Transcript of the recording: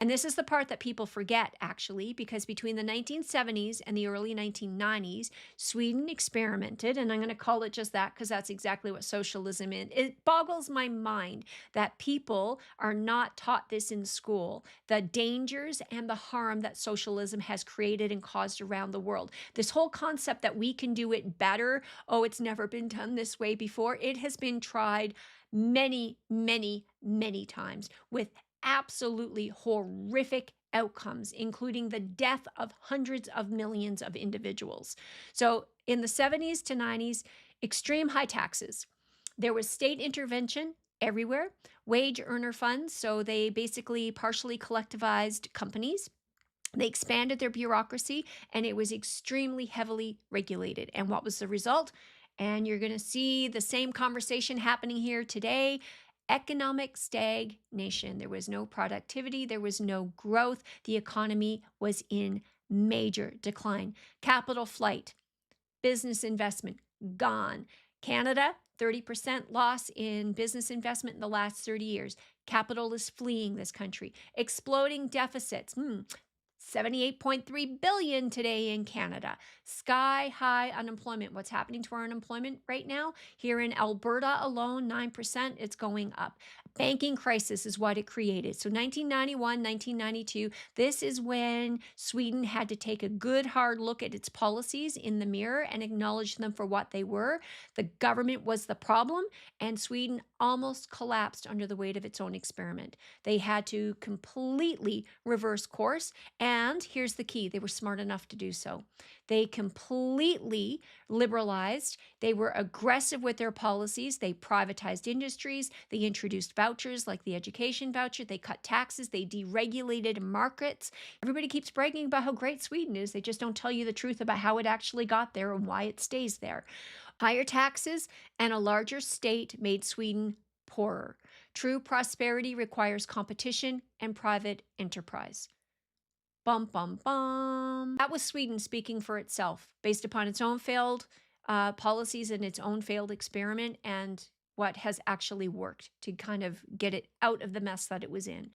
And this is the part that people forget, actually, because between the 1970s and the early 1990s, Sweden experimented, and I'm going to call it just that because that's exactly what socialism is. It boggles my mind that people are not taught this in school, the dangers and the harm that socialism has created and caused around the world. This whole concept that we can do it better, oh, it's never been done this way before, it has been tried many, many, many times with absolutely horrific outcomes, including the death of hundreds of millions of individuals. So, in the 70s to 90s, extreme high taxes. There was state intervention everywhere, wage earner funds. So, they basically partially collectivized companies. They expanded their bureaucracy and it was extremely heavily regulated. And what was the result? And you're going to see the same conversation happening here today. Economic stagnation. There was no productivity, there was no growth. The economy was in major decline. Capital flight, business investment gone. Canada, 30% loss in business investment in the last 30 years. Capital is fleeing this country. Exploding deficits. 78.3 billion today in Canada. Sky high unemployment. What's happening to our unemployment right now? Here in Alberta alone, 9%, it's going up. Banking crisis is what it created. So 1991, 1992, this is when Sweden had to take a good hard look at its policies in the mirror and acknowledge them for what they were. The government was the problem, and Sweden almost collapsed under the weight of its own experiment. They had to completely reverse course. And here's the key, they were smart enough to do so. They completely liberalized. They were aggressive with their policies. They privatized industries. They introduced vouchers like the education voucher. They cut taxes. They deregulated markets. Everybody keeps bragging about how great Sweden is. They just don't tell you the truth about how it actually got there and why it stays there. Higher taxes and a larger state made Sweden poorer. True prosperity requires competition and private enterprise. Bum, bum, bum. That was Sweden speaking for itself, based upon its own failed policies and its own failed experiment and what has actually worked to kind of get it out of the mess that it was in.